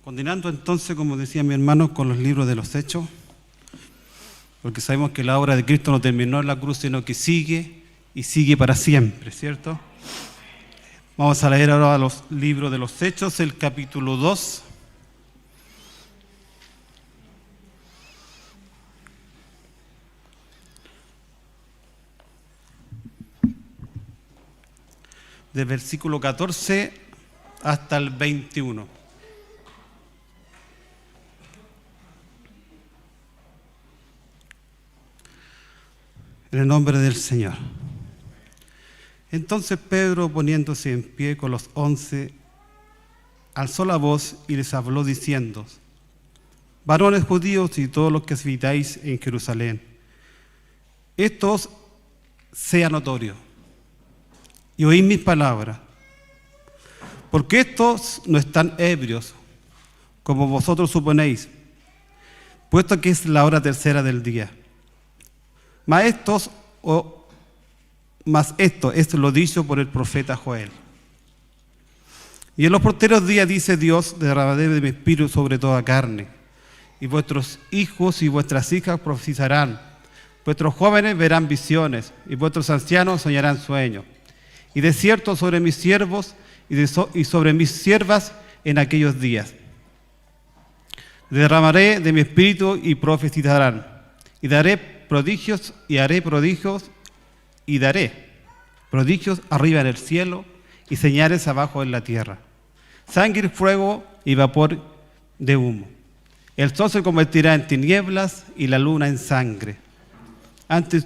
Continuando entonces, como decía mi hermano, con los libros de los Hechos, porque sabemos que la obra de Cristo no terminó en la cruz, sino que sigue y sigue para siempre, ¿cierto? Vamos a leer ahora los libros de los Hechos, el capítulo 2. Del versículo 14 hasta el 21. En el nombre del Señor. Entonces Pedro, poniéndose en pie con los 11, alzó la voz y les habló diciendo: varones judíos y todos los que habitáis en Jerusalén, esto os sea notorio, y oíd mis palabras, porque estos no están ebrios, como vosotros suponéis, puesto que es la hora tercera del día. Mas esto es lo dicho por el profeta Joel. Y en los postreros días, dice Dios, derramaré de mi espíritu sobre toda carne, y vuestros hijos y vuestras hijas profetizarán, vuestros jóvenes verán visiones, y vuestros ancianos soñarán sueños. Y de cierto sobre mis siervos y sobre mis siervas en aquellos días derramaré de mi espíritu y profetizarán, y daré prodigios y haré prodigios y daré prodigios arriba en el cielo y señales abajo en la tierra, sangre, fuego y vapor de humo. El sol se convertirá en tinieblas y la luna en sangre, antes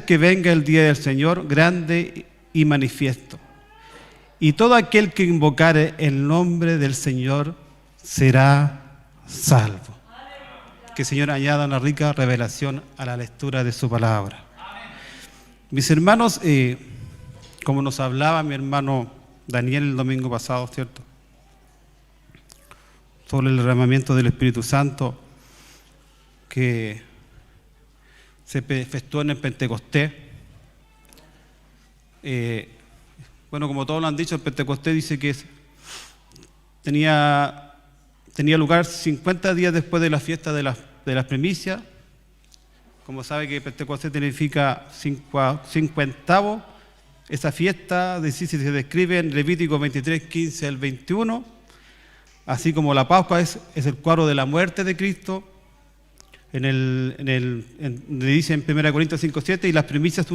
que venga el día del Señor grande y manifiesto. Y todo aquel que invocare el nombre del Señor será salvo. Que el Señor añada una rica revelación a la lectura de su palabra. Mis hermanos, como nos hablaba mi hermano Daniel el domingo pasado, ¿cierto?, sobre el derramamiento del Espíritu Santo que se efectuó en el Pentecostés. Bueno, como todos lo han dicho, el Pentecostés dice que tenía lugar 50 días después de la fiesta de las primicias. Como sabe que Pentecostés significa cincuentavo, esa fiesta se describe en Levítico 23, 15 al 21, así como la Pascua es el cuadro de la muerte de Cristo, le dice en 1 Corintios 5, 7, y las primicias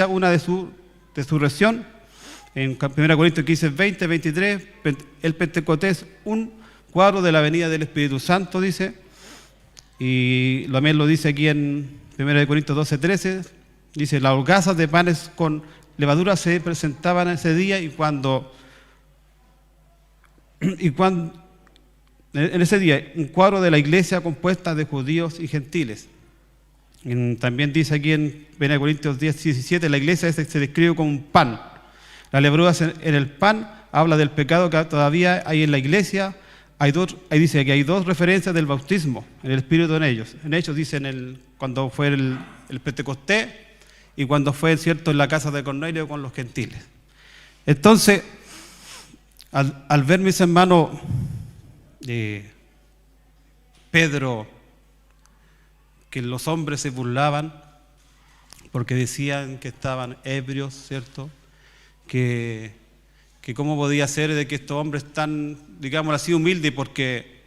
una de su resurrección. En 1 Corintios 15, 20, 23, el Pentecostés, un cuadro de la venida del Espíritu Santo, dice, y también lo dice aquí en 1 Corintios 12, 13, dice: las holgazas de panes con levadura se presentaban ese día, y en ese día, un cuadro de la iglesia compuesta de judíos y gentiles. También dice aquí en 1 Corintios 10, 17, la iglesia se describe como un pan. La levadura en el pan habla del pecado que todavía hay en la iglesia. Ahí dice que hay dos referencias del bautismo, en el Espíritu en ellos. En Hechos dicen cuando fue el Pentecostés y cuando fue, cierto, en la casa de Cornelio con los gentiles. Entonces, al ver, mis hermanos, Pedro, que los hombres se burlaban porque decían que estaban ebrios, ¿cierto?, que cómo podía ser de que estos hombres tan, digamos así, humildes, porque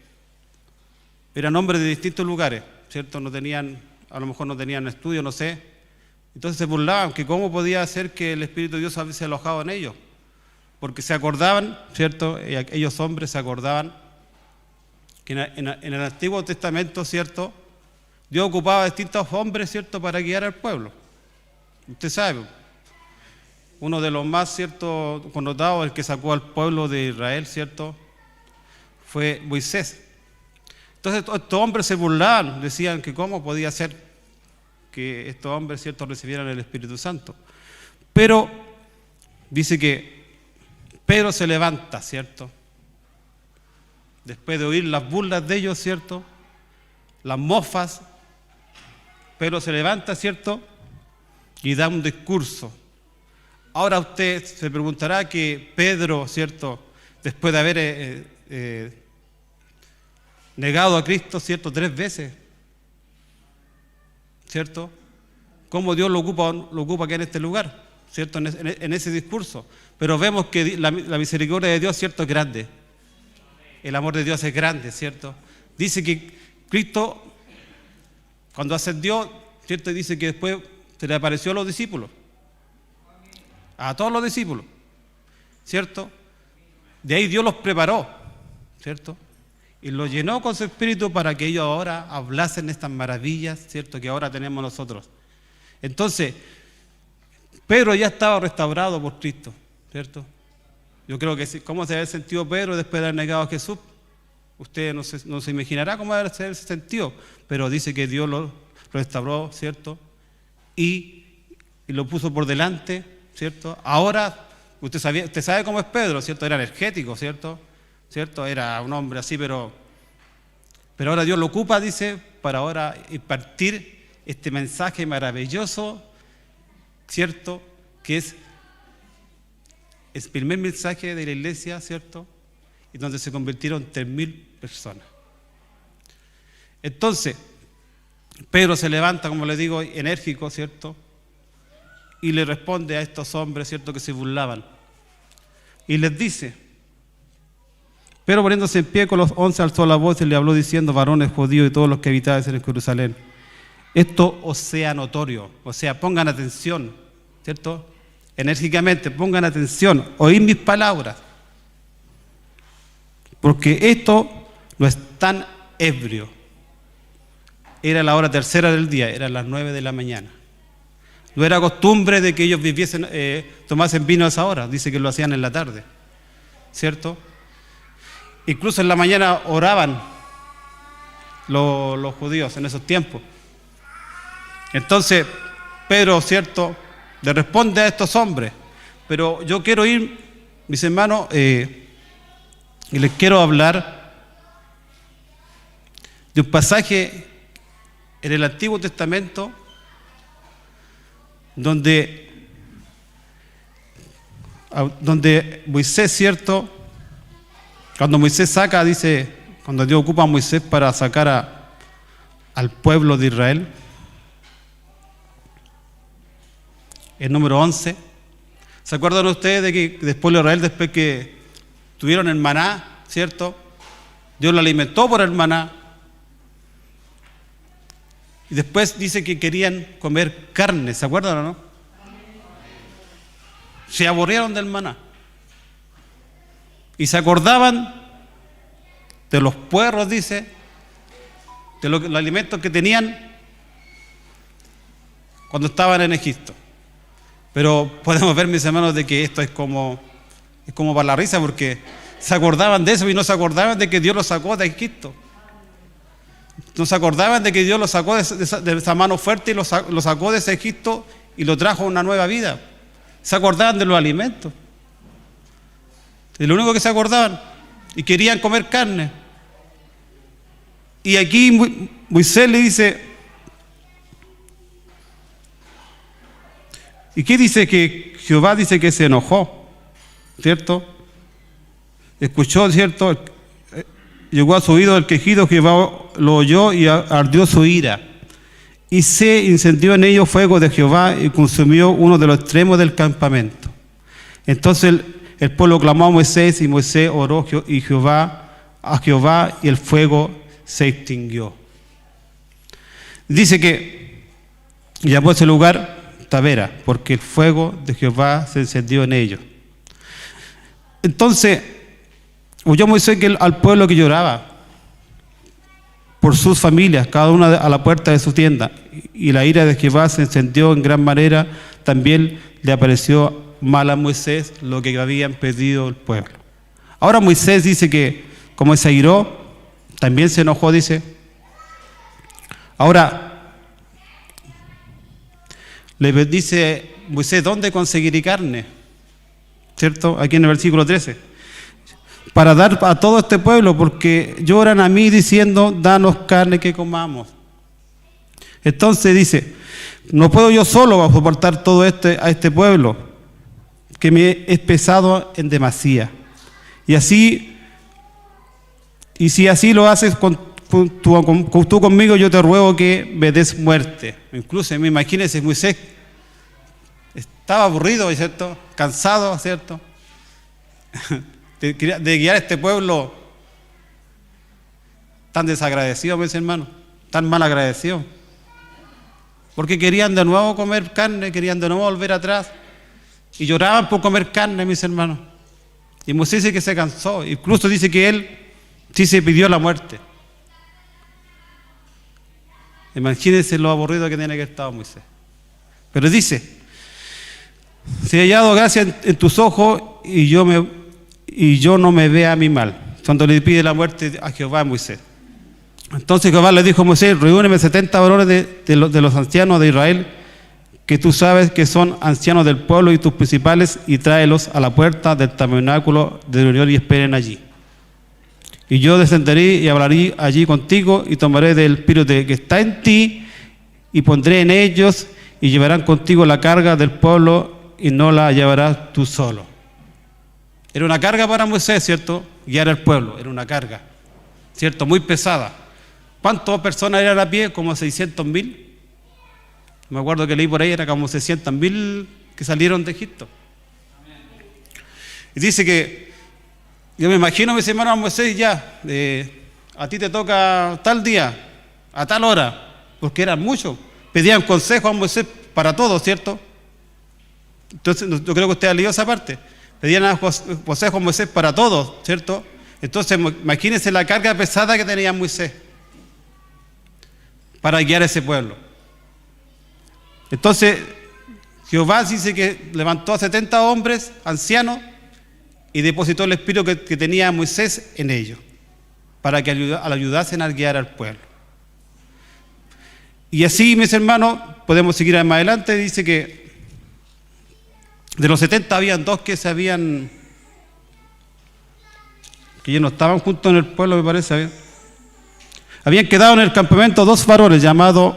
eran hombres de distintos lugares, ¿cierto? A lo mejor no tenían estudio, no sé. Entonces se burlaban, que cómo podía ser que el Espíritu de Dios hubiese alojado en ellos, porque se acordaban, ¿cierto? Ellos hombres se acordaban que en el Antiguo Testamento, ¿cierto?, Dios ocupaba distintos hombres, ¿cierto?, para guiar al pueblo. Usted sabe, uno de los más, ¿cierto?, connotados, el que sacó al pueblo de Israel, ¿cierto?, fue Moisés. Entonces estos hombres se burlaban, decían que cómo podía ser que estos hombres, ¿cierto?, recibieran el Espíritu Santo. Pero dice que Pedro se levanta, ¿cierto?, después de oír las burlas de ellos, ¿cierto?, las mofas. Pedro se levanta, ¿cierto?, y da un discurso. Ahora usted se preguntará que Pedro, ¿cierto?, después de haber negado a Cristo, ¿cierto?, 3 veces, ¿cierto? Cómo Dios lo ocupa aquí en este lugar, ¿cierto?, en ese discurso. Pero vemos que la misericordia de Dios, ¿cierto?, es grande. El amor de Dios es grande, ¿cierto? Dice que Cristo, cuando ascendió, ¿cierto?, dice que después se le apareció a los discípulos, a todos los discípulos, ¿cierto? De ahí Dios los preparó, ¿cierto? Y los llenó con su espíritu para que ellos ahora hablasen estas maravillas, ¿cierto?, que ahora tenemos nosotros. Entonces, Pedro ya estaba restaurado por Cristo, ¿cierto? Yo creo que sí. ¿Cómo se había sentido Pedro después de haber negado a Jesús? Usted no se imaginará cómo debe ser ese sentido, pero dice que Dios lo restauró, ¿cierto? Y lo puso por delante, ¿cierto? Ahora, usted sabe cómo es Pedro, ¿cierto? Era energético, ¿cierto? Era un hombre así, pero ahora Dios lo ocupa, dice, para ahora impartir este mensaje maravilloso, ¿cierto?, que es el primer mensaje de la iglesia, ¿cierto?, y donde se convirtieron 3.000 personas. Entonces, Pedro se levanta, como le digo, enérgico, ¿cierto?, y le responde a estos hombres, ¿cierto?, que se burlaban. Y les dice, pero poniéndose en pie con los 11 alzó la voz y le habló diciendo: varones judíos y todos los que habitáis en Jerusalén, esto os sea notorio, o sea, pongan atención, ¿cierto?, enérgicamente, pongan atención, oíd mis palabras, porque esto no es tan ebrio. Era la hora tercera del día, eran las 9 de la mañana. No era costumbre de que ellos tomasen vino a esa hora, dice que lo hacían en la tarde, ¿cierto? Incluso en la mañana oraban los judíos en esos tiempos. Entonces, Pedro, ¿cierto?, le responde a estos hombres. Pero yo quiero ir, mis hermanos, y les quiero hablar de un pasaje en el Antiguo Testamento donde Moisés, ¿cierto?, cuando Moisés saca, dice, cuando Dios ocupa a Moisés para sacar al pueblo de Israel, el número 11. ¿Se acuerdan ustedes de que después de Israel, después que tuvieron el maná, ¿cierto?, Dios lo alimentó por el maná, y después dice que querían comer carne, ¿se acuerdan o no? Se aburrieron del maná y se acordaban de los puerros, dice, de los alimentos que tenían cuando estaban en Egipto. Pero podemos ver, mis hermanos, de que esto es como para la risa, porque se acordaban de eso y no se acordaban de que Dios los sacó de Egipto. No se acordaban de que Dios los sacó de esa mano fuerte y los sacó de ese Egipto y lo trajo a una nueva vida. Se acordaban de los alimentos. Es lo único que se acordaban. Y querían comer carne. Y aquí Moisés le dice, ¿y qué dice? Que Jehová dice que se enojó, ¿cierto? Escuchó, ¿cierto? Llegó a su oído el quejido, Jehová lo oyó y ardió su ira. Y se incendió en ellos fuego de Jehová y consumió uno de los extremos del campamento. Entonces el pueblo clamó a Moisés y Moisés oró a Jehová y el fuego se extinguió. Dice que llamó a ese lugar Tabera, porque el fuego de Jehová se encendió en ellos. Entonces oyó Moisés al pueblo que lloraba por sus familias, cada una a la puerta de su tienda, y la ira de Jehová se encendió en gran manera. También le apareció mal a Moisés lo que habían pedido el pueblo. Ahora Moisés dice que como se airó, también se enojó, dice. Ahora le dice Moisés, ¿dónde conseguiré carne? ¿Cierto? Aquí en el versículo 13. Para dar a todo este pueblo, porque lloran a mí diciendo, danos carne que comamos. Entonces dice, no puedo yo solo soportar todo a este pueblo, que me es pesado en demasía. Y si así lo haces tú conmigo, yo te ruego que me des muerte. Incluso, imagínense, Moisés estaba aburrido, ¿cierto? Cansado, ¿cierto? De guiar a este pueblo tan desagradecido, mis hermanos, tan mal agradecido. Porque querían de nuevo comer carne, querían de nuevo volver atrás. Y lloraban por comer carne, mis hermanos. Y Moisés dice que se cansó. Incluso dice que él sí se pidió la muerte. Imagínense lo aburrido que tiene que estar Moisés. Pero dice: si he hallado gracia en tus ojos y yo no me vea a mí mal. Cuando le pide la muerte a Jehová a Moisés. Entonces Jehová le dijo a Moisés: reúneme 70 varones de los ancianos de Israel, que tú sabes que son ancianos del pueblo y tus principales, y tráelos a la puerta del tabernáculo de reunión y esperen allí. Y yo descenderé y hablaré allí contigo, y tomaré del espíritu que está en ti, y pondré en ellos, y llevarán contigo la carga del pueblo, y no la llevarás tú solo. Era una carga para Moisés, ¿cierto? Guiar al pueblo, era una carga, ¿cierto? Muy pesada. ¿Cuántas personas eran a pie? Como 600.000. Me acuerdo que leí por ahí, era como 600.000 que salieron de Egipto. Y dice que, yo me imagino, mis hermanos, Moisés, ya, a ti te toca tal día, a tal hora, porque eran muchos. Pedían consejo a Moisés para todo, ¿cierto? Entonces, yo creo que usted ha leído esa parte. Pedían consejo a Moisés para todo, ¿cierto? Entonces, imagínense la carga pesada que tenía Moisés para guiar a ese pueblo. Entonces, Jehová dice que levantó a 70 hombres ancianos y depositó el espíritu que tenía Moisés en ellos, para que le ayudasen a guiar al pueblo. Y así, mis hermanos, podemos seguir más adelante. Dice que de los 70 habían 2 que ya no estaban juntos en el pueblo, me parece. Habían quedado en el campamento 2 varones llamados,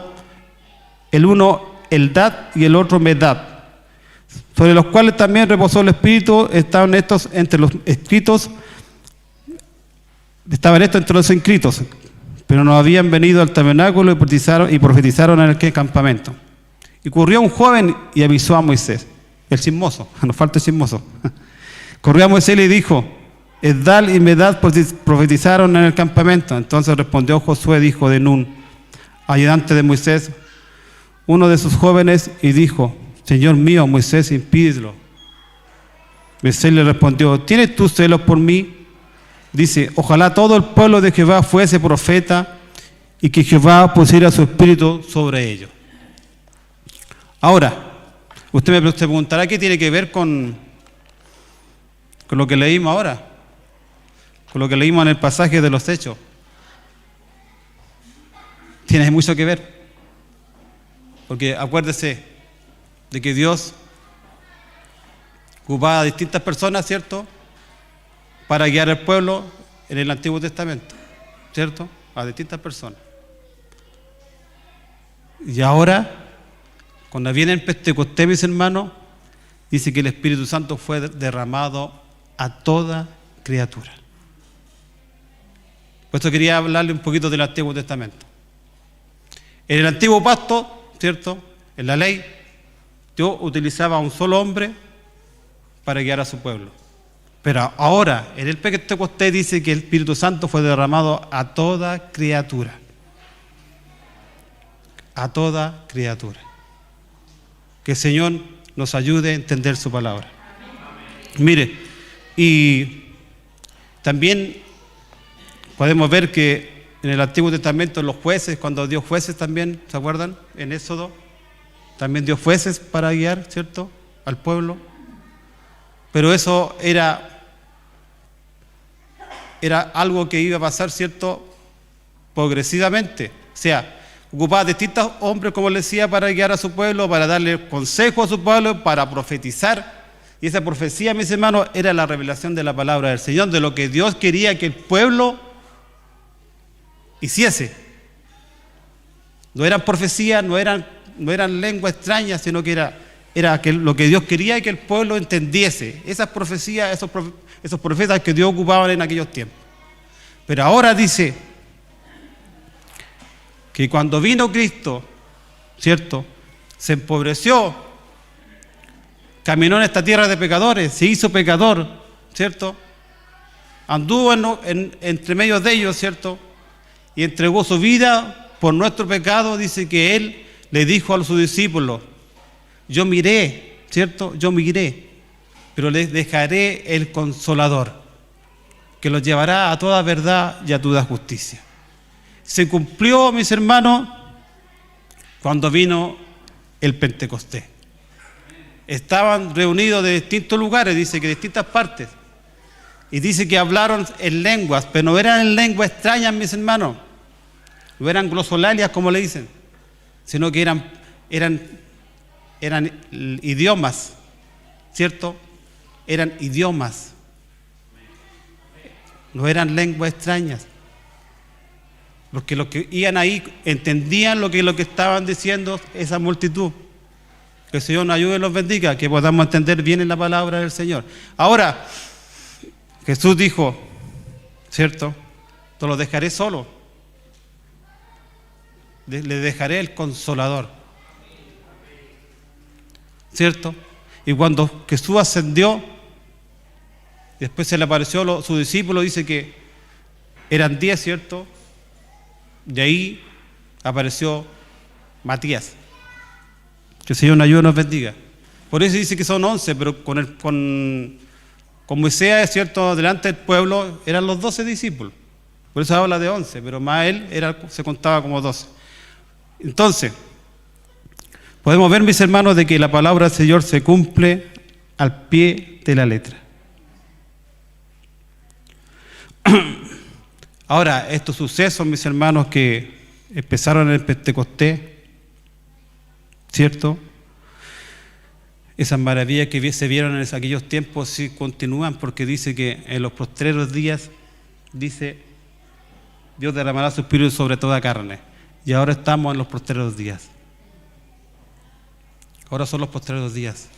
el uno Eldad y el otro Medad, sobre los cuales también reposó el espíritu. Estaban estos entre los inscritos, pero no habían venido al tabernáculo y profetizaron en aquel campamento. Y corrió un joven y avisó a Moisés, el chismoso, nos falta el chismoso. Corrió a Moisés y le dijo: Eldad y Medad profetizaron en el campamento. Entonces respondió Josué, hijo de Nun, ayudante de Moisés, uno de sus jóvenes, y dijo: Señor mío, Moisés, impídelo. Moisés le respondió: ¿tienes tú celos por mí? Dice: ojalá todo el pueblo de Jehová fuese profeta, y que Jehová pusiera su espíritu sobre ellos. Ahora, usted me preguntará qué tiene que ver con lo que leímos ahora, con lo que leímos en el pasaje de los Hechos. Tiene mucho que ver. Porque acuérdese de que Dios ocupaba a distintas personas, ¿cierto?, para guiar al pueblo en el Antiguo Testamento, ¿cierto?, a distintas personas. Y ahora, cuando viene el Pentecostés, mis hermanos, dice que el Espíritu Santo fue derramado a toda criatura. Por esto quería hablarle un poquito del Antiguo Testamento. En el Antiguo Pacto, ¿cierto?, en la ley, Dios utilizaba a un solo hombre para guiar a su pueblo. Pero ahora, en el Pentecostés, dice que el Espíritu Santo fue derramado a toda criatura. A toda criatura. Que el Señor nos ayude a entender su palabra. Mire, y también podemos ver que en el Antiguo Testamento los jueces, cuando dio jueces también, ¿se acuerdan? En Éxodo, también dio jueces para guiar, ¿cierto?, al pueblo. Pero eso era algo que iba a pasar, ¿cierto?, progresivamente. O sea, ocupaba distintos hombres, como les decía, para guiar a su pueblo, para darle consejo a su pueblo, para profetizar. Y esa profecía, mis hermanos, era la revelación de la palabra del Señor, de lo que Dios quería que el pueblo hiciese. No eran profecías, no eran lenguas extrañas, sino que era era que lo que Dios quería que el pueblo entendiese, esas profecías, esos profetas que Dios ocupaban en aquellos tiempos. Pero ahora dice que cuando vino Cristo, ¿cierto?, se empobreció, caminó en esta tierra de pecadores, se hizo pecador, ¿cierto?, anduvo entre medio de ellos, ¿cierto?, y entregó su vida por nuestro pecado. Dice que Él le dijo a sus discípulos: yo miré, ¿cierto?, yo miré, pero les dejaré el Consolador, que los llevará a toda verdad y a toda justicia. Se cumplió, mis hermanos, cuando vino el Pentecostés. Estaban reunidos de distintos lugares, dice que de distintas partes, y dice que hablaron en lenguas, pero no eran en lenguas extrañas, mis hermanos, no eran glosolalias como le dicen, sino que eran idiomas, ¿cierto? Eran idiomas, no eran lenguas extrañas, porque los que iban ahí entendían lo que estaban diciendo esa multitud. Que el Señor nos ayude y los bendiga, que podamos entender bien en la palabra del Señor. Ahora, Jesús dijo, ¿cierto?, te los dejaré solo, le dejaré el Consolador, ¿cierto? Y cuando Jesús ascendió, después se le apareció a sus discípulos, dice que eran 10, ¿cierto? De ahí apareció Matías. Que el Señor nos ayude y nos bendiga. Por eso dice que son 11, pero con Moisés, ¿cierto?, delante del pueblo eran los 12 discípulos. Por eso habla de 11, pero más él se contaba como 12. Entonces, podemos ver, mis hermanos, de que la palabra del Señor se cumple al pie de la letra. Ahora, estos sucesos, mis hermanos, que empezaron en el Pentecostés, ¿cierto?, esas maravillas que se vieron en aquellos tiempos sí continúan, porque dice que en los postreros días, dice, Dios derramará su espíritu sobre toda carne. Y ahora estamos en los postreros días. Ahora son los postreros días.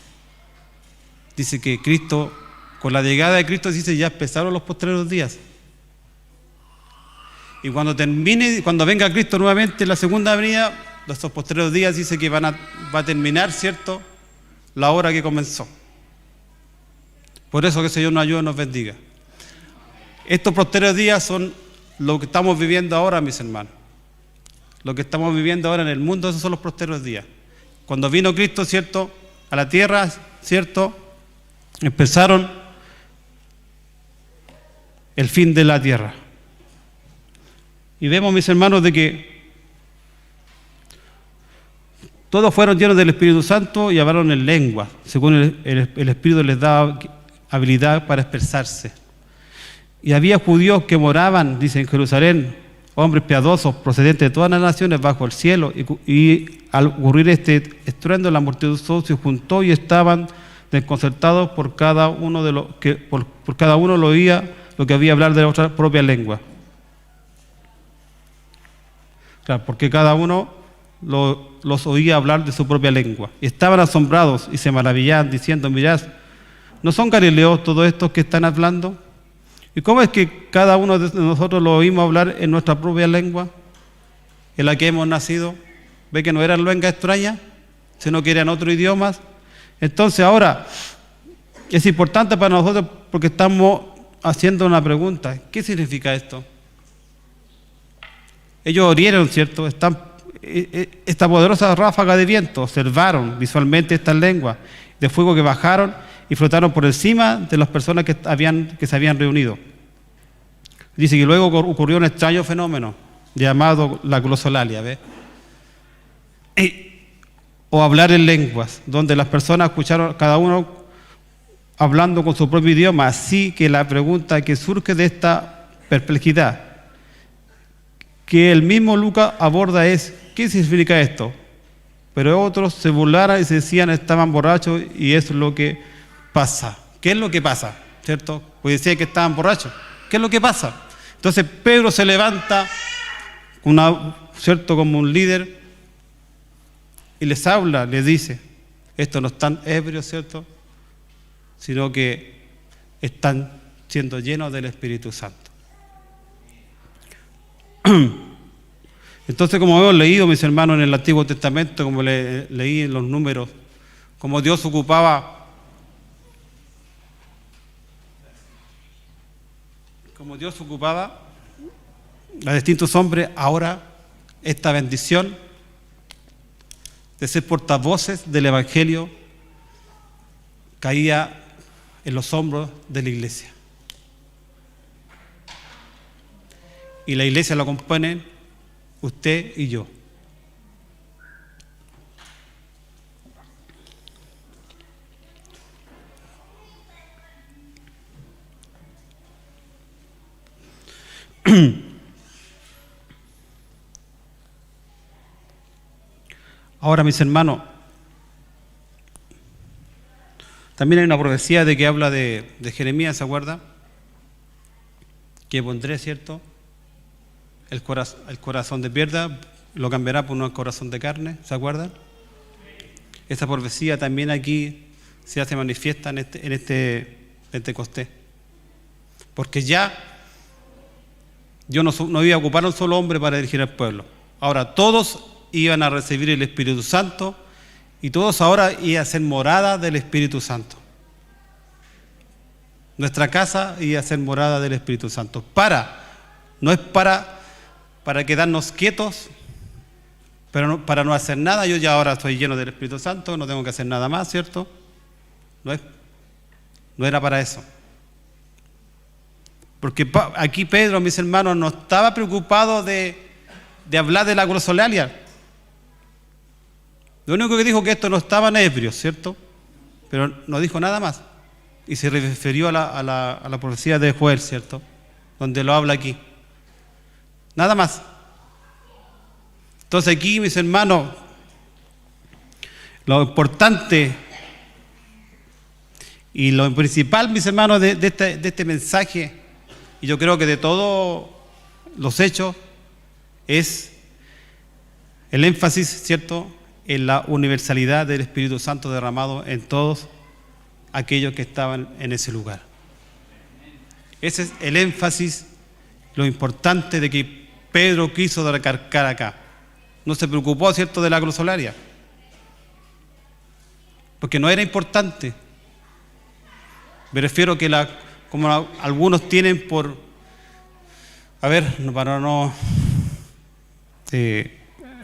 Dice que Cristo, con la llegada de Cristo, dice, ya empezaron los postreros días. Y cuando venga Cristo nuevamente en la segunda venida, estos postreros días dice que va a terminar, ¿cierto?, la hora que comenzó. Por eso que el Señor nos ayude y nos bendiga. Estos postreros días son lo que estamos viviendo ahora, mis hermanos. Lo que estamos viviendo ahora en el mundo, esos son los postreros días. Cuando vino Cristo, ¿cierto?, a la tierra, ¿cierto?, empezaron el fin de la tierra. Y vemos, mis hermanos, de que todos fueron llenos del Espíritu Santo y hablaron en lengua, según el Espíritu les daba habilidad para expresarse. Y había judíos que moraban, dice, en Jerusalén, hombres piadosos procedentes de todas las naciones bajo el cielo, y al ocurrir este estruendo, la multitud se juntó y estaban desconcertados por cada uno por cada uno lo oía lo que había hablar de la otra propia lengua. Claro, porque cada uno los oía hablar de su propia lengua. Y estaban asombrados y se maravillaban, diciendo, mirad, ¿no son galileos todos estos que están hablando? ¿Y cómo es que cada uno de nosotros lo oímos hablar en nuestra propia lengua, en la que hemos nacido? ¿Ve que no eran lenguas extrañas, sino que eran otros idiomas? Entonces ahora es importante para nosotros porque estamos haciendo una pregunta. ¿Qué significa esto? Ellos oyeron, ¿cierto?, esta poderosa ráfaga de viento, observaron visualmente estas lenguas de fuego que bajaron y flotaron por encima de las personas que se habían reunido. Dice que luego ocurrió un extraño fenómeno llamado la glosolalia, ¿ves? O hablar en lenguas, donde las personas escucharon cada uno hablando con su propio idioma. Así que la pregunta que surge de esta perplejidad que el mismo Lucas aborda es: ¿qué significa esto? Pero otros se burlaron y se decían estaban borrachos, y eso es lo que pasa. ¿Qué es lo que pasa? ¿Cierto? Pues decía que estaban borrachos. ¿Qué es lo que pasa? Entonces Pedro se levanta, ¿cierto?, como un líder, y les habla, les dice: Estos no están ebrios, ¿cierto? Sino que están siendo llenos del Espíritu Santo. Entonces, como hemos leído, mis hermanos, en el Antiguo Testamento, como leí en los números, como Dios ocupaba a distintos hombres, ahora esta bendición de ser portavoces del Evangelio caía en los hombros de la iglesia. Y la iglesia la componen usted y yo. Ahora, mis hermanos, también hay una profecía de que habla de Jeremías, ¿se acuerda? Que pondré, ¿cierto? El corazón de piedra lo cambiará por un corazón de carne, ¿se acuerdan? Esa profecía también aquí se hace manifiesta en este Pentecostés. Porque ya yo no iba a ocupar un solo hombre para dirigir al pueblo. Ahora todos iban a recibir el Espíritu Santo y todos ahora iban a ser morada del Espíritu Santo. Nuestra casa iba a ser morada del Espíritu Santo. No es para quedarnos quietos, pero para no hacer nada. Yo ya ahora estoy lleno del Espíritu Santo, no tengo que hacer nada más, ¿cierto? No era para eso. Porque aquí Pedro, mis hermanos, no estaba preocupado de hablar de la glosolalia. Lo único que dijo que estos no estaban ebrios, ¿cierto? Pero no dijo nada más. Y se refirió a la profecía de Joel, ¿cierto? Donde lo habla aquí. Nada más. Entonces aquí, mis hermanos, lo importante y lo principal, mis hermanos, de este mensaje, y yo creo que de todos los hechos, es el énfasis, ¿cierto?, en la universalidad del Espíritu Santo derramado en todos aquellos que estaban en ese lugar. Ese es el énfasis, lo importante de que Pedro quiso recalcar acá. No se preocupó, ¿cierto?, de la glosolalia, porque no era importante. Me refiero que como algunos tienen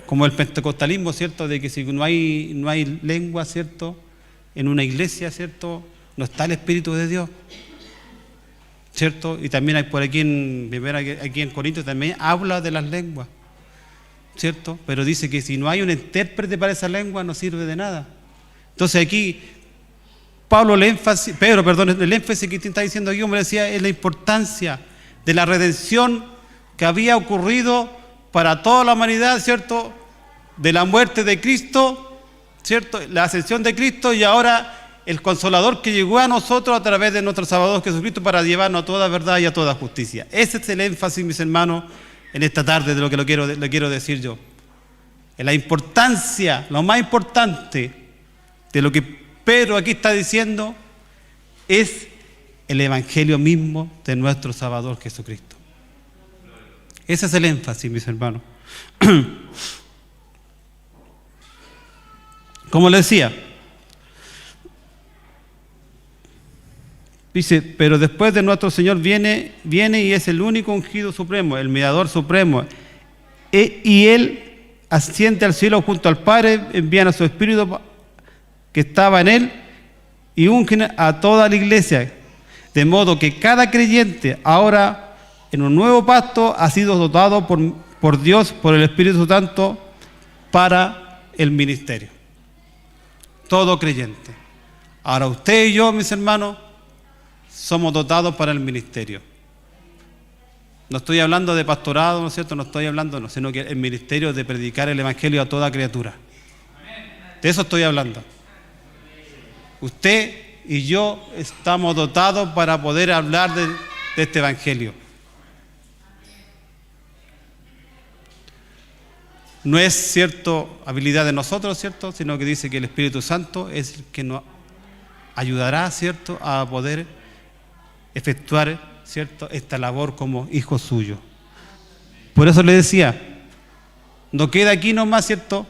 como el pentecostalismo, ¿cierto?, de que si no hay lengua, ¿cierto?, en una iglesia, ¿cierto?, no está el Espíritu de Dios, ¿cierto? Y también hay por aquí en Corintios también habla de las lenguas, ¿cierto? Pero dice que si no hay un intérprete para esa lengua no sirve de nada. Entonces aquí el énfasis que está diciendo aquí, como decía, es la importancia de la redención que había ocurrido para toda la humanidad, ¿cierto?, de la muerte de Cristo, ¿cierto?, la ascensión de Cristo, y ahora el Consolador que llegó a nosotros a través de nuestro Salvador Jesucristo para llevarnos a toda verdad y a toda justicia. Ese es el énfasis, mis hermanos, en esta tarde de lo que le quiero decir yo. En la importancia, lo más importante de lo que Pedro aquí está diciendo es el Evangelio mismo de nuestro Salvador Jesucristo. Ese es el énfasis, mis hermanos. Como les decía, dice, pero después de nuestro Señor viene y es el único ungido supremo, el mediador supremo, y Él asciende al cielo junto al Padre, envían a su Espíritu que estaba en Él y ungen a toda la iglesia, de modo que cada creyente ahora en un nuevo pacto ha sido dotado por Dios, por el Espíritu Santo, para el ministerio. Todo creyente. Ahora usted y yo, mis hermanos, somos dotados para el ministerio. No estoy hablando de pastorado, ¿no es cierto? No estoy hablando, sino que el ministerio de predicar el Evangelio a toda criatura. De eso estoy hablando. Usted y yo estamos dotados para poder hablar de este Evangelio. no es, ¿cierto?, habilidad de nosotros, ¿cierto?, sino que dice que el Espíritu Santo es el que nos ayudará, ¿cierto?, a poder efectuar, ¿cierto?, esta labor como hijos suyos. Por eso le decía, no queda aquí nomás, ¿cierto?,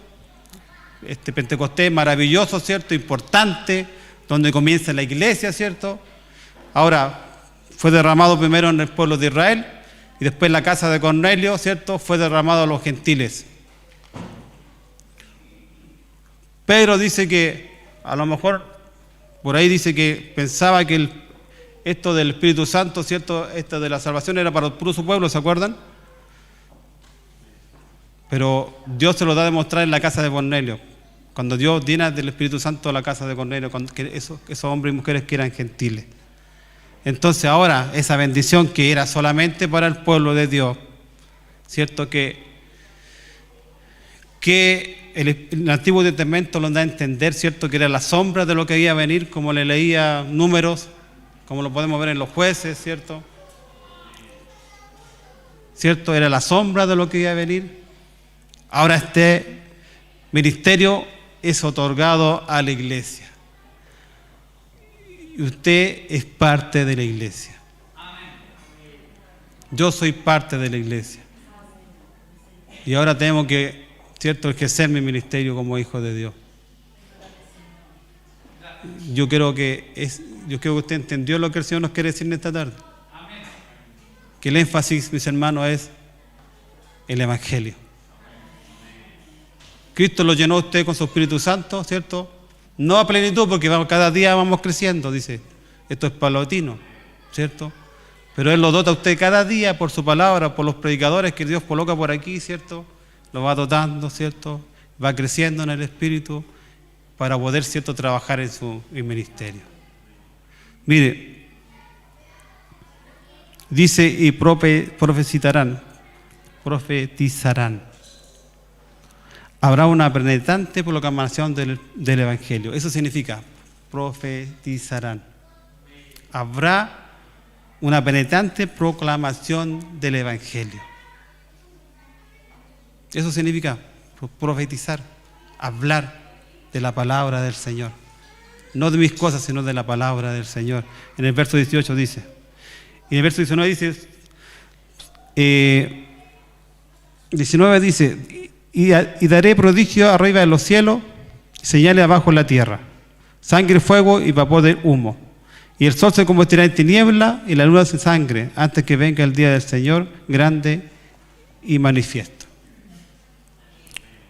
este Pentecostés maravilloso, ¿cierto?, importante, donde comienza la iglesia, ¿cierto? Ahora, fue derramado primero en el pueblo de Israel y después en la casa de Cornelio, ¿cierto?, fue derramado a los gentiles. Pedro dice que, a lo mejor, por ahí dice que pensaba que esto del Espíritu Santo, ¿cierto?, esto de la salvación era para el puro su pueblo, ¿se acuerdan? Pero Dios se lo da a demostrar en la casa de Cornelio. Cuando Dios llena del Espíritu Santo a la casa de Cornelio, esos hombres y mujeres que eran gentiles. Entonces ahora, esa bendición que era solamente para el pueblo de Dios, ¿cierto?, que el Antiguo Testamento lo da a entender, ¿cierto?, que era la sombra de lo que iba a venir, como le leía Números, como lo podemos ver en los jueces, ¿cierto? ¿Cierto? Era la sombra de lo que iba a venir. Ahora este ministerio es otorgado a la iglesia. Y usted es parte de la iglesia. Yo soy parte de la iglesia. Y ahora tengo que, ¿cierto?, ejercer mi ministerio como hijo de Dios. Yo creo que usted entendió lo que el Señor nos quiere decir en esta tarde. Que el énfasis, mis hermanos, es el Evangelio. Cristo lo llenó a usted con su Espíritu Santo, ¿cierto? No a plenitud, porque cada día vamos creciendo, dice. Esto es paulatino, ¿cierto? Pero Él lo dota a usted cada día por su palabra, por los predicadores que Dios coloca por aquí, ¿cierto? Lo va dotando, ¿cierto? Va creciendo en el Espíritu para poder, ¿cierto?, trabajar en su ministerio. Mire, dice, y profetizarán. Habrá una penetrante proclamación del Evangelio. Eso significa, profetizarán. Habrá una penetrante proclamación del Evangelio. Eso significa profetizar, hablar de la palabra del Señor. No de mis cosas, sino de la palabra del Señor. En el verso 18 dice, y en el verso 19 dice, 19 dice, y daré prodigio arriba de los cielos, señales abajo en la tierra, sangre, fuego y vapor de humo. Y el sol se convertirá en tiniebla y la luna en sangre, antes que venga el día del Señor grande y manifiesto.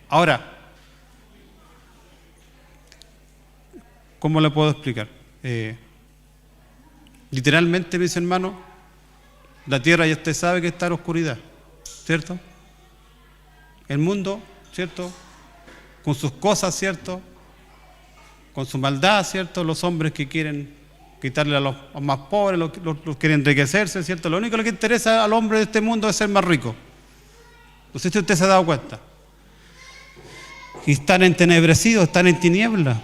Ahora, ¿cómo le puedo explicar? Literalmente, mis hermanos, la tierra ya usted sabe que está en oscuridad, ¿cierto? El mundo, ¿cierto?, con sus cosas, ¿cierto?, con su maldad, ¿cierto?, los hombres que quieren quitarle a los más pobres, los quieren enriquecerse, ¿cierto? Lo único que le interesa al hombre de este mundo es ser más rico. No sé si usted se ha dado cuenta. Y están entenebrecidos, están en tinieblas.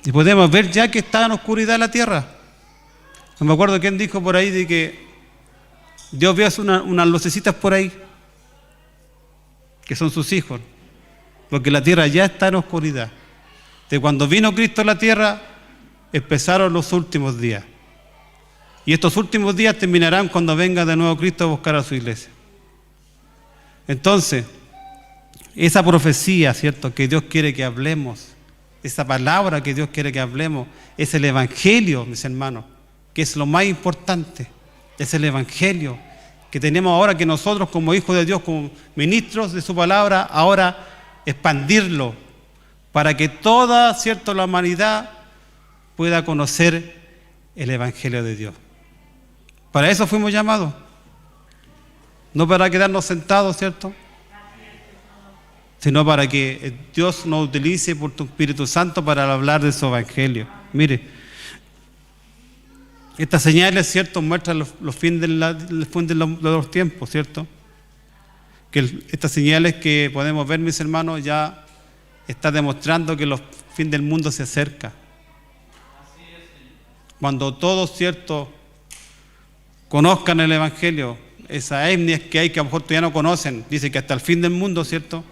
Y podemos ver ya que está en oscuridad la tierra. No me acuerdo quién dijo por ahí de que Dios vio unas lucecitas por ahí, que son sus hijos, porque la tierra ya está en oscuridad. De cuando vino Cristo a la tierra, empezaron los últimos días. Y estos últimos días terminarán cuando venga de nuevo Cristo a buscar a su iglesia. Entonces, esa profecía, ¿cierto?, que Dios quiere que hablemos, esa palabra que Dios quiere que hablemos, es el Evangelio, mis hermanos, que es lo más importante. Es el Evangelio que tenemos ahora que nosotros como hijos de Dios, como ministros de su palabra, ahora expandirlo para que toda, ¿cierto?, la humanidad pueda conocer el Evangelio de Dios. Para eso fuimos llamados, no para quedarnos sentados, ¿cierto?, sino para que Dios nos utilice por tu Espíritu Santo para hablar de su Evangelio. Mire, estas señales, ¿cierto?, muestran los fines de los tiempos, ¿cierto? Que estas señales que podemos ver, mis hermanos, ya está demostrando que los fines del mundo se acerca. Cuando todos, ¿cierto?, conozcan el Evangelio, esas etnias que hay que a lo mejor todavía no conocen, dice que hasta el fin del mundo, ¿cierto?,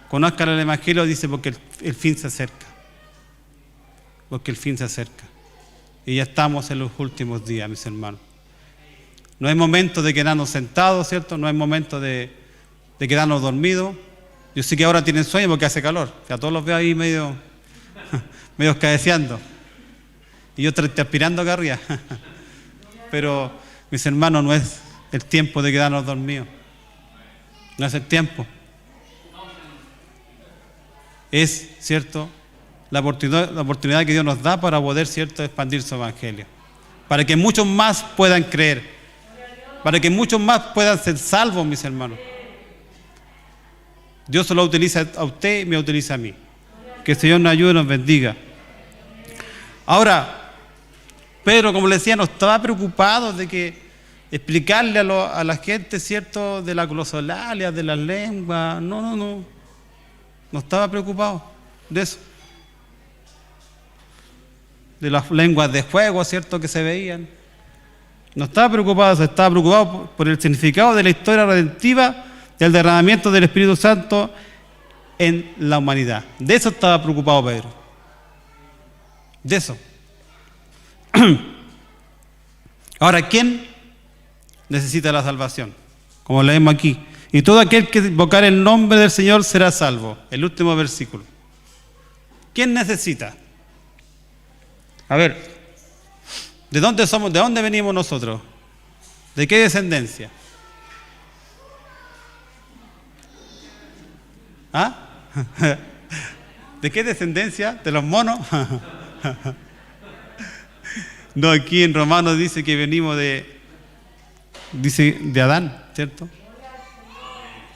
conozcan el Evangelio, dice, porque el fin se acerca. Porque el fin se acerca. Y ya estamos en los últimos días, mis hermanos. No es momento de quedarnos sentados, ¿cierto? No es momento de quedarnos dormidos. Yo sé que ahora tienen sueño porque hace calor. O sea, todos los veo ahí medio cabeceando. Y yo transpirando acá arriba. Pero, mis hermanos, no es el tiempo de quedarnos dormidos. No es el tiempo. Es, ¿cierto?, la oportunidad que Dios nos da para poder, ¿cierto?, expandir su evangelio. Para que muchos más puedan creer. Para que muchos más puedan ser salvos, mis hermanos. Dios se lo utiliza a usted y me utiliza a mí. Que el Señor nos ayude y nos bendiga. Ahora, Pedro, como le decía, no estaba preocupado de que explicarle a la gente, ¿cierto?, de la glosolalia, de las lenguas. No. No estaba preocupado de eso. De las lenguas de fuego, ¿cierto?, que se veían. No estaba preocupado, estaba preocupado por el significado de la historia redentiva del derramamiento del Espíritu Santo en la humanidad. De eso estaba preocupado Pedro. De eso. Ahora, ¿quién necesita la salvación? Como leemos aquí. Y todo aquel que invocar el nombre del Señor será salvo. El último versículo. ¿Quién necesita? A ver, ¿de dónde somos? ¿De dónde venimos nosotros? ¿De qué descendencia? ¿Ah? ¿De qué descendencia? ¿De los monos? No, aquí en Romanos dice que venimos de Adán, ¿cierto?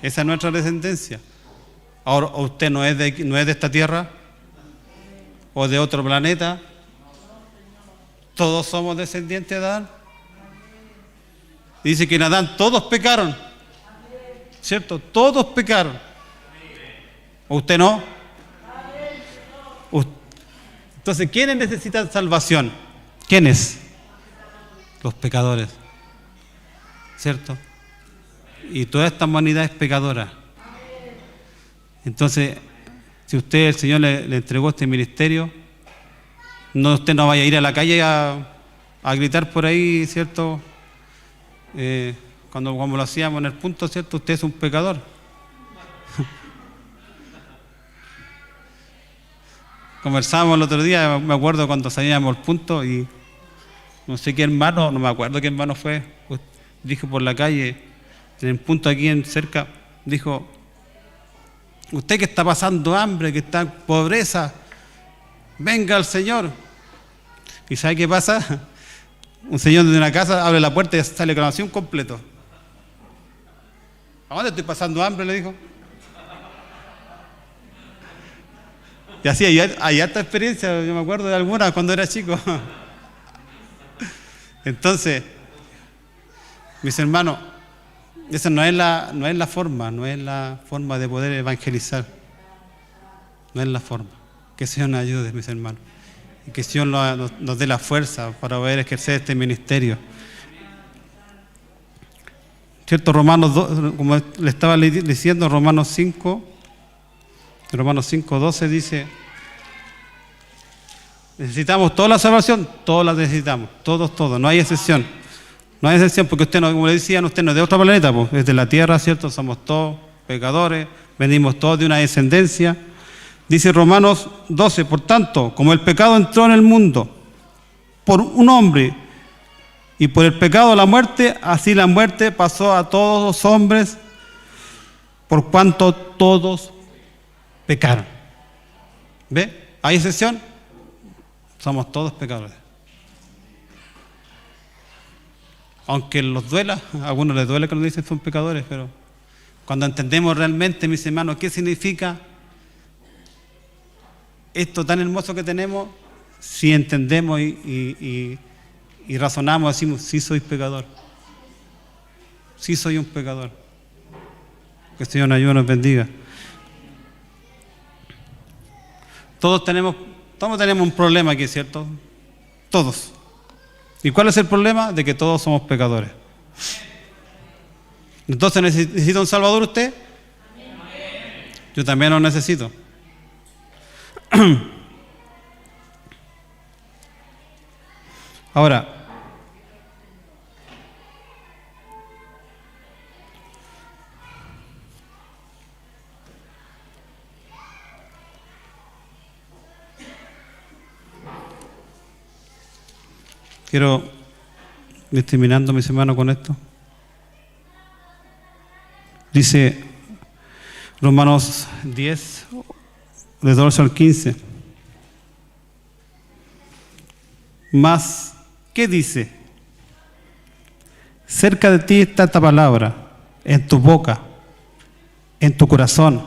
Esa es nuestra descendencia. Ahora, ¿usted no es de esta tierra? ¿O de otro planeta? Todos somos descendientes de Adán. Dice que en Adán todos pecaron, ¿cierto? Todos pecaron. ¿O usted no? Entonces, ¿quiénes necesitan salvación? ¿Quiénes? Los pecadores, ¿cierto? Y toda esta humanidad es pecadora. Entonces, si el Señor le entregó este ministerio, usted no vaya a ir a la calle a gritar por ahí, ¿cierto? Como lo hacíamos en el punto, ¿cierto? Usted es un pecador. Conversábamos el otro día, me acuerdo cuando salíamos al punto y no sé qué hermano, no me acuerdo qué hermano fue, dijo por la calle, en el punto aquí cerca, dijo: usted que está pasando hambre, que está en pobreza, venga al Señor. ¿Y sabe qué pasa? Un señor de una casa abre la puerta y sale con oración completo. ¿A dónde estoy pasando hambre?, le dijo. Y así hay harta experiencia, yo me acuerdo de algunas cuando era chico. Entonces, mis hermanos, esa no es la forma de poder evangelizar. No es la forma. Que el Señor nos ayude, mis hermanos. Y que el Señor nos dé la fuerza para poder ejercer este ministerio. ¿Cierto? Romanos 2, como le estaba diciendo, Romanos 5:12 dice: necesitamos toda la salvación, todos la necesitamos, todos, no hay excepción. No hay excepción, porque usted, como le decían, usted no es de otro planeta, pues, es de la tierra, ¿cierto? Somos todos pecadores, venimos todos de una descendencia. Dice Romanos 12, por tanto, como el pecado entró en el mundo por un hombre, y por el pecado la muerte, así la muerte pasó a todos los hombres, por cuanto todos pecaron. ¿Ve? ¿Hay excepción? Somos todos pecadores. Aunque los duela, a algunos les duele que nos dicen son pecadores, pero cuando entendemos realmente, mis hermanos, qué significa esto tan hermoso que tenemos, si entendemos y razonamos, decimos: sí soy pecador, sí soy un pecador. Que el Señor nos ayude y nos bendiga. Todos tenemos un problema aquí, ¿cierto? Todos. ¿Y cuál es el problema? De que todos somos pecadores. Entonces, ¿necesita un Salvador usted? Yo también lo necesito. Ahora, quiero ir terminando, mis hermanos, con esto. Dice Romanos 10, de 12 al 15. Mas, ¿qué dice? Cerca de ti está esta palabra, en tu boca, en tu corazón.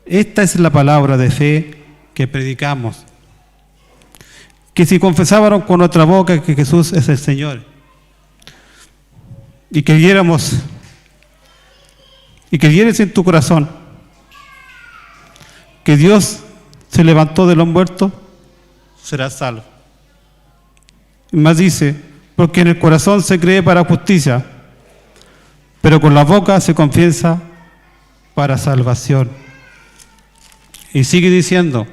Esta es la palabra de fe que predicamos. Que si confesáramos con nuestra boca que Jesús es el Señor, y creyéramos, y creyeres en tu corazón que Dios se levantó de los muertos, serás salvo. Y más dice, porque en el corazón se cree para justicia, pero con la boca se confiesa para salvación. Y sigue diciendo,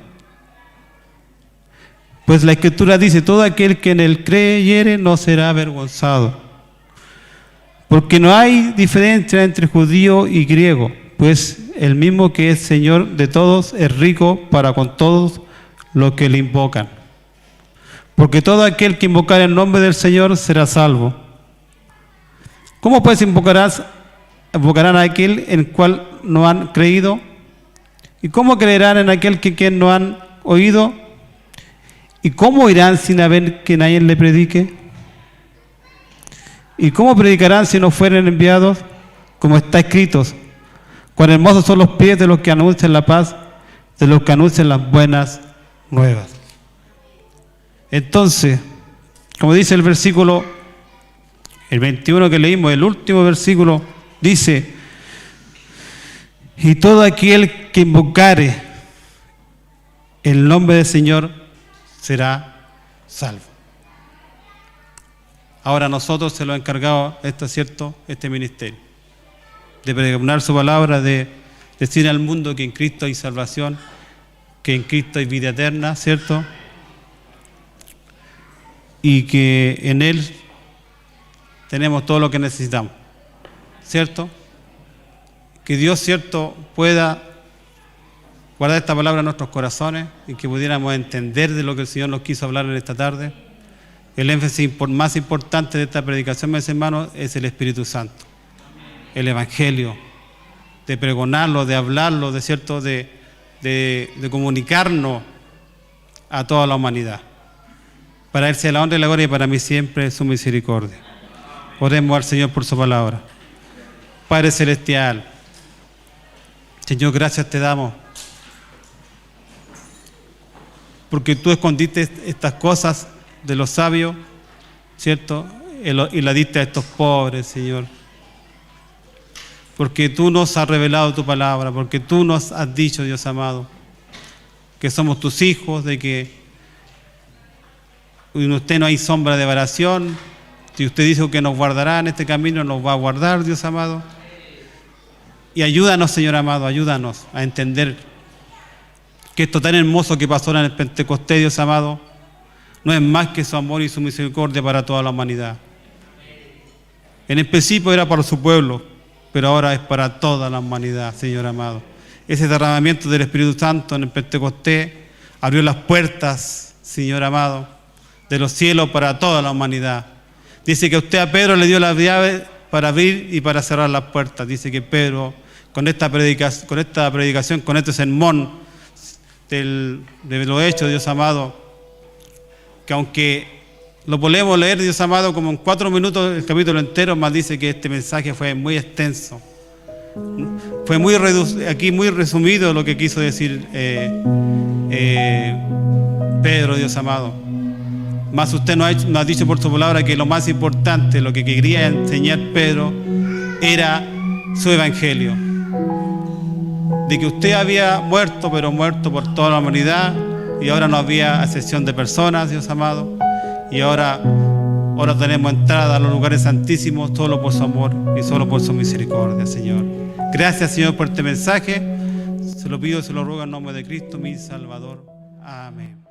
pues la Escritura dice, todo aquel que en él creyere no será avergonzado. Porque no hay diferencia entre judío y griego, pues el mismo que es Señor de todos es rico para con todos los que le invocan. Porque todo aquel que invocar el nombre del Señor será salvo. ¿Cómo pues invocarán a aquel en el cual no han creído? ¿Y cómo creerán en aquel que no han oído? ¿Y cómo irán sin haber que nadie le predique? ¿Y cómo predicarán si no fueren enviados? Como está escrito, cuán hermosos son los pies de los que anuncian la paz, de los que anuncian las buenas nuevas. Entonces, como dice el versículo, el 21 que leímos, el último versículo, dice, y todo aquel que invocare el nombre del Señor será salvo. Ahora nosotros se lo ha encargado, este ministerio, de pregonar su palabra, de decir al mundo que en Cristo hay salvación, que en Cristo hay vida eterna, ¿cierto? Y que en Él tenemos todo lo que necesitamos, ¿cierto? Que Dios, ¿cierto?, pueda guardar esta palabra en nuestros corazones y que pudiéramos entender de lo que el Señor nos quiso hablar en esta tarde. El énfasis más importante de esta predicación, mis hermanos, es el Espíritu Santo, el Evangelio, de pregonarlo, de hablarlo, de comunicarnos a toda la humanidad. Para Él sea la honra y la gloria y para mí siempre su misericordia. Oremos al Señor por su palabra. Padre Celestial, Señor, gracias te damos, porque tú escondiste estas cosas de los sabios, ¿cierto? Y la diste a estos pobres, Señor. Porque tú nos has revelado tu palabra, porque tú nos has dicho, Dios amado, que somos tus hijos, de que en usted no hay sombra de variación. Si usted dijo que nos guardará en este camino, nos va a guardar, Dios amado. Y ayúdanos, Señor amado, ayúdanos a entender que esto tan hermoso que pasó en el Pentecostés, Dios amado, no es más que su amor y su misericordia para toda la humanidad. En el principio era para su pueblo, pero ahora es para toda la humanidad, Señor amado. Ese derramamiento del Espíritu Santo en el Pentecostés abrió las puertas, Señor amado, de los cielos para toda la humanidad. Dice que usted a Pedro le dio las llaves para abrir y para cerrar las puertas. Dice que Pedro, con esta predicación, con este sermón de los hechos, Dios amado, que aunque lo podemos leer, Dios amado, como en 4 minutos el capítulo entero, más dice que este mensaje fue muy extenso. Fue muy resumido lo que quiso decir Pedro, Dios amado. Más usted nos ha dicho por su palabra que lo más importante, lo que quería enseñar Pedro, era su evangelio. De que usted había muerto, pero muerto por toda la humanidad, y ahora no había excepción de personas, Dios amado, y ahora tenemos entrada a los lugares santísimos solo por su amor y solo por su misericordia, Señor. Gracias, Señor, por este mensaje. Se lo pido, se lo ruego en nombre de Cristo, mi Salvador. Amén.